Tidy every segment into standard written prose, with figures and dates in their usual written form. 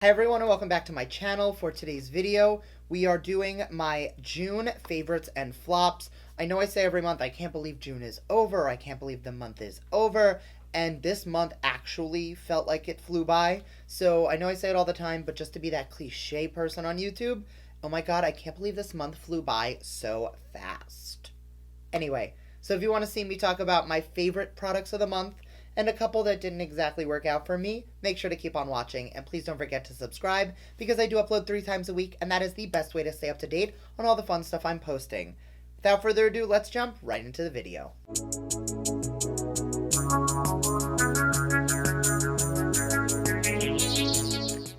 Hi everyone and welcome back to my channel. For today's video, we are doing my June favorites and flops. I know I say every month, I can't believe June is over, I can't believe the month is over, and this month actually felt like it flew by. So I know I say it all the time, but just to be that cliche person on YouTube, oh my god, I can't believe this month flew by so fast. Anyway, so if you want to see me talk about my favorite products of the month, and a couple that didn't exactly work out for me, make sure to keep on watching. And please don't forget to subscribe because I do upload 3 times a week, and that is the best way to stay up to date on all the fun stuff I'm posting. Without further ado, let's jump right into the video.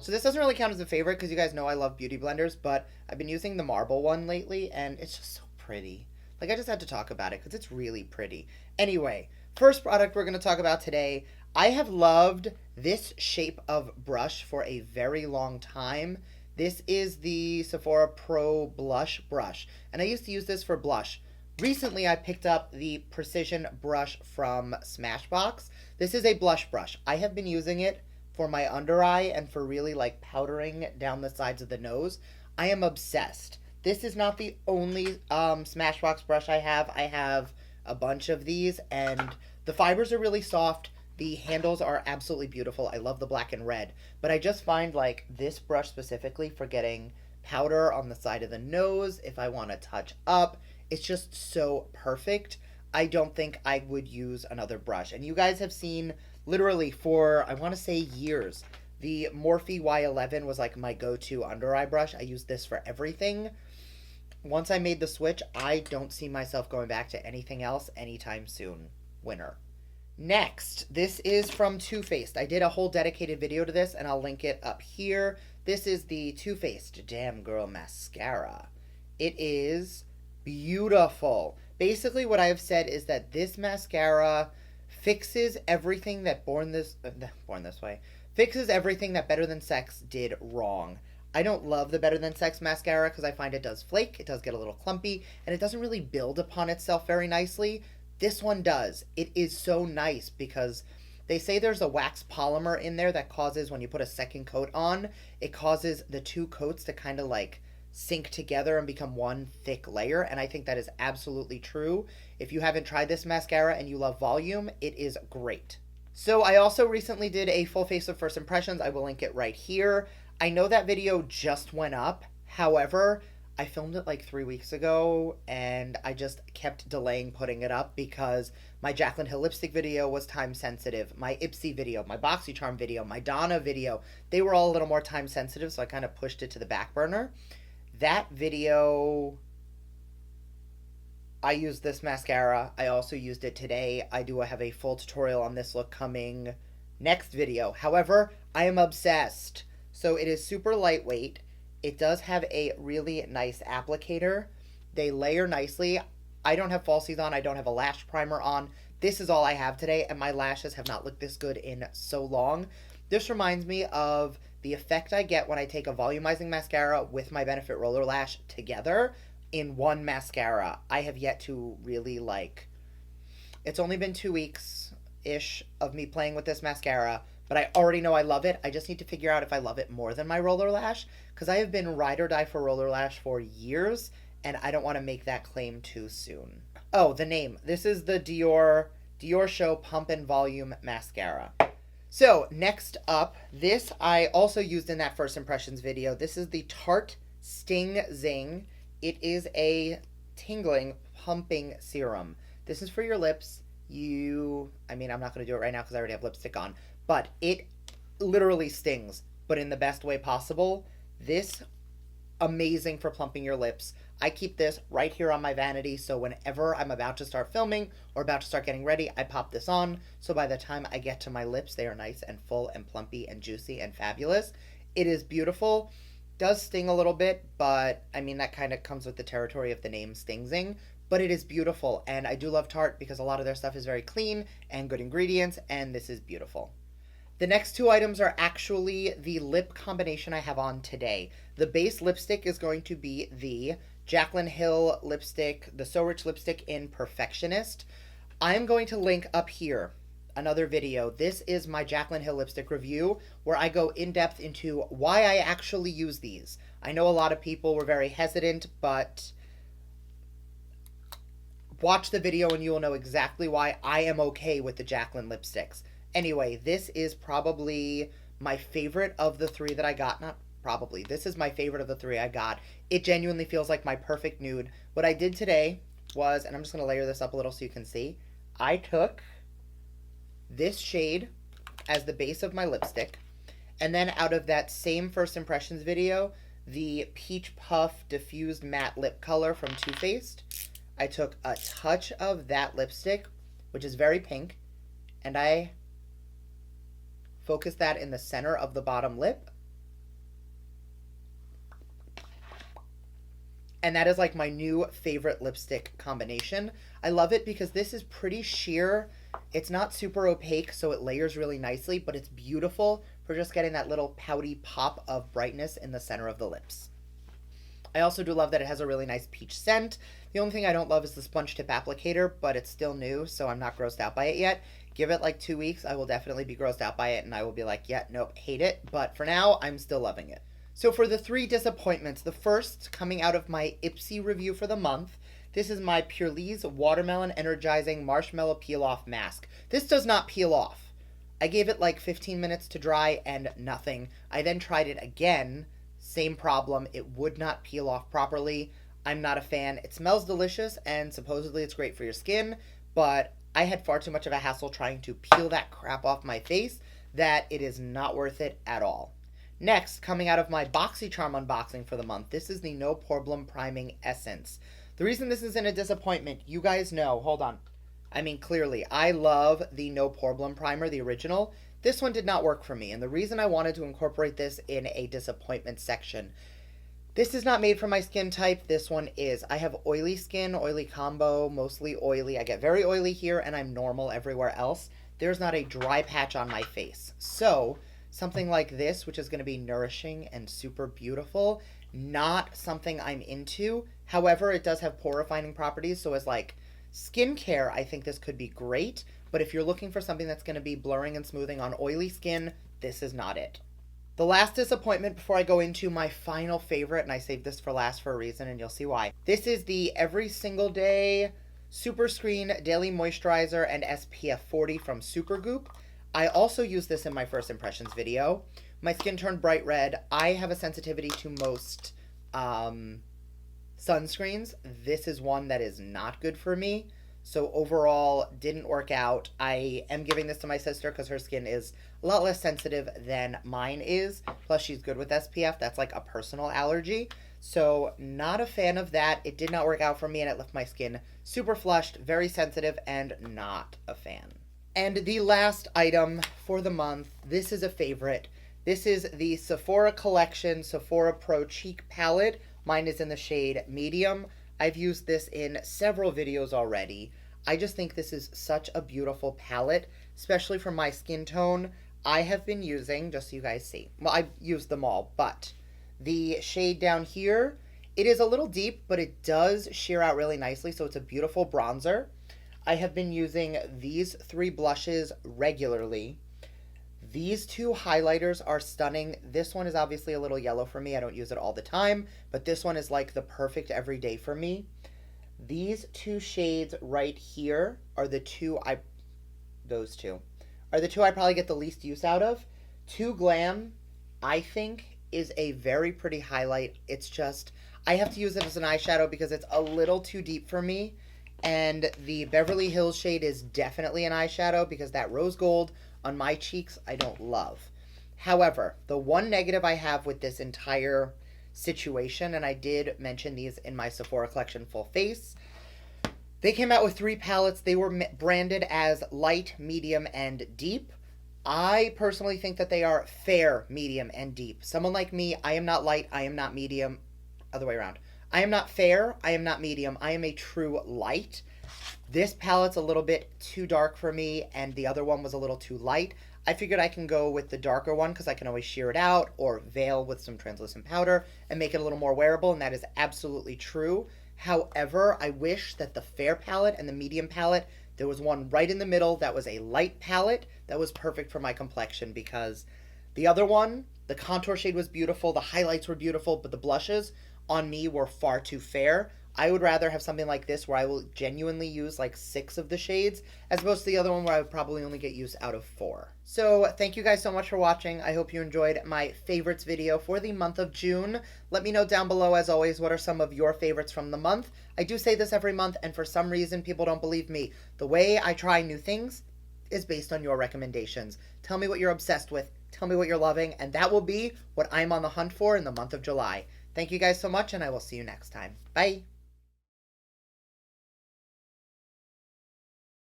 So this doesn't really count as a favorite because you guys know I love beauty blenders, but I've been using the marble one lately, and it's just so pretty. Like, I just had to talk about it because it's really pretty. Anyway, first product we're going to talk about today. I have loved this shape of brush for a very long time. This is the Sephora Pro Blush Brush, and I used to use this for blush. Recently, I picked up the Precision Brush from Smashbox. This is a blush brush. I have been using it for my under eye and for really like powdering down the sides of the nose. I am obsessed. This is not the only Smashbox brush I have. I have a bunch of these, and the fibers are really soft. The handles are absolutely beautiful. I love the black and red, but I just find like this brush specifically for getting powder on the side of the nose, if I want to touch up, it's just so perfect. I don't think I would use another brush. And you guys have seen literally for, I want to say years, the Morphe Y11 was like my go-to under eye brush. I use this for everything. Once I made the switch, I don't see myself going back to anything else anytime soon. Winner. Next, this is from Too Faced. I did a whole dedicated video to this, and I'll link it up here. This is the Too Faced Damn Girl Mascara. It is beautiful. Basically, what I have said is that this mascara fixes everything that fixes everything that Better Than Sex did wrong. I don't love the Better Than Sex mascara because I find it does flake, it does get a little clumpy, and it doesn't really build upon itself very nicely. This one does. It is so nice because they say there's a wax polymer in there that causes, when you put a second coat on, it causes the two coats to kind of like sink together and become one thick layer, and I think that is absolutely true. If you haven't tried this mascara and you love volume, it is great. So I also recently did a full face of first impressions. I will link it right here. I know that video just went up. However, I filmed it like 3 weeks ago and I just kept delaying putting it up because my Jaclyn Hill lipstick video was time sensitive. My Ipsy video, my BoxyCharm video, my Donna video, they were all a little more time sensitive, so I kind of pushed it to the back burner. That video, I used this mascara. I also used it today. I do have a full tutorial on this look coming next video. However, I am obsessed. So it is super lightweight. It does have a really nice applicator. They layer nicely. I don't have falsies on. I don't have a lash primer on. This is all I have today, and my lashes have not looked this good in so long. This reminds me of the effect I get when I take a volumizing mascara with my Benefit Roller Lash together in one mascara. I have yet to really like... It's only been 2 weeks-ish of me playing with this mascara, but I already know I love it. I just need to figure out if I love it more than my Roller Lash, because I have been ride or die for Roller Lash for years, and I don't want to make that claim too soon. Oh, the name. This is the Dior Show Pump and Volume Mascara. So, next up, this I also used in that first impressions video. This is the Tarte Sting Zing. It is a tingling, pumping serum. This is for your lips. I'm not going to do it right now because I already have lipstick on, but it literally stings, but in the best way possible. This, amazing for plumping your lips. I keep this right here on my vanity, so whenever I'm about to start filming or about to start getting ready, I pop this on, so by the time I get to my lips, they are nice and full and plumpy and juicy and fabulous. It is beautiful. Does sting a little bit, but I mean, that kind of comes with the territory of the name Sting Zing. But it is beautiful, and I do love Tarte because a lot of their stuff is very clean and good ingredients, and this is beautiful. The next 2 items are actually the lip combination I have on today. The base lipstick is going to be the Jaclyn Hill lipstick, the So Rich lipstick in Perfectionist. I'm going to link up here another video. This is my Jaclyn Hill lipstick review where I go in depth into why I actually use these. I know a lot of people were very hesitant, but watch the video and you will know exactly why I am okay with the Jaclyn lipsticks. Anyway, this is probably my favorite of the three that I got. Not probably. This is my favorite of the three I got. It genuinely feels like my perfect nude. What I did today was, and I'm just going to layer this up a little so you can see, I took this shade as the base of my lipstick, and then out of that same first impressions video, the Peach Puff Diffused Matte Lip Color from Too Faced, I took a touch of that lipstick, which is very pink, and I focused that in the center of the bottom lip. And that is like my new favorite lipstick combination. I love it because this is pretty sheer. It's not super opaque, so it layers really nicely, but it's beautiful for just getting that little pouty pop of brightness in the center of the lips. I also do love that it has a really nice peach scent. The only thing I don't love is the sponge tip applicator, but it's still new, so I'm not grossed out by it yet. Give it like 2 weeks, I will definitely be grossed out by it, and I will be like, yeah, nope, hate it. But for now, I'm still loving it. So for the 3 disappointments, the first coming out of my Ipsy review for the month, this is my Purlisse Watermelon Energizing Marshmallow Peel Off Mask. This does not peel off. I gave it like 15 minutes to dry and nothing. I then tried it again. Same problem. It would not peel off properly. I'm not a fan. It smells delicious and supposedly it's great for your skin, but I had far too much of a hassle trying to peel that crap off my face that it is not worth it at all. Next, coming out of my BoxyCharm unboxing for the month, this is the No Problem Priming Essence. The reason this isn't a disappointment, you guys know, hold on. I mean, clearly, I love the No Problem Primer, the original. This one did not work for me, and the reason I wanted to incorporate this in a disappointment section, this is not made for my skin type, this one is. I have oily skin, oily combo, mostly oily. I get very oily here, and I'm normal everywhere else. There's not a dry patch on my face. So something like this, which is going to be nourishing and super beautiful, not something I'm into. However, it does have pore refining properties, so as like skincare, I think this could be great. But if you're looking for something that's going to be blurring and smoothing on oily skin, this is not it. The last disappointment before I go into my final favorite, and I saved this for last for a reason, and you'll see why. This is the Every Single Day Super Screen Daily Moisturizer and SPF 40 from Supergoop. I also used this in my first impressions video. My skin turned bright red. I have a sensitivity to most sunscreens. This is one that is not good for me. So overall, didn't work out. I am giving this to my sister because her skin is a lot less sensitive than mine is. Plus, she's good with SPF. That's like a personal allergy. So not a fan of that. It did not work out for me, and it left my skin super flushed, very sensitive, and not a fan. And the last item for the month, this is a favorite. This is the Sephora Collection Sephora Pro Cheek Palette. Mine is in the shade Medium. I've used this in several videos already. I just think this is such a beautiful palette, especially for my skin tone. I have been using, just so you guys see, well, I've used them all, but the shade down here, it is a little deep, but it does sheer out really nicely, so it's a beautiful bronzer. I have been using these 3 blushes regularly. These 2 highlighters are stunning. This one is obviously a little yellow for me. I don't use it all the time, but this one is like the perfect everyday for me. These 2 shades right here are the 2 those 2 are the 2 I probably get the least use out of. 2 Glam, I think, is a very pretty highlight. It's just, I have to use it as an eyeshadow because it's a little too deep for me. And the Beverly Hills shade is definitely an eyeshadow because that rose gold on my cheeks I don't love. However, the one negative I have with this entire situation, and I did mention these in my Sephora Collection Full Face, they came out with 3 palettes. They were branded as light, medium, and deep. I personally think that they are fair, medium, and deep. Someone like me, I am not light, I am not medium, other way around. I am not fair, I am not medium, I am a true light. This palette's a little bit too dark for me, and the other one was a little too light. I figured I can go with the darker one because I can always sheer it out or veil with some translucent powder and make it a little more wearable, and that is absolutely true. However, I wish that the fair palette and the medium palette There was one right in the middle that was a light palette that was perfect for my complexion, because the other one, the contour shade was beautiful, the highlights were beautiful, but the blushes on me were far too fair. I would rather have something like this where I will genuinely use like 6 of the shades, as opposed to the other one where I would probably only get use out of 4. So thank you guys so much for watching. I hope you enjoyed my favorites video for the month of June. Let me know down below, as always, what are some of your favorites from the month. I do say this every month, and for some reason people don't believe me. The way I try new things is based on your recommendations. Tell me what you're obsessed with. Tell me what you're loving, and that will be what I'm on the hunt for in the month of July. Thank you guys so much, and I will see you next time. Bye.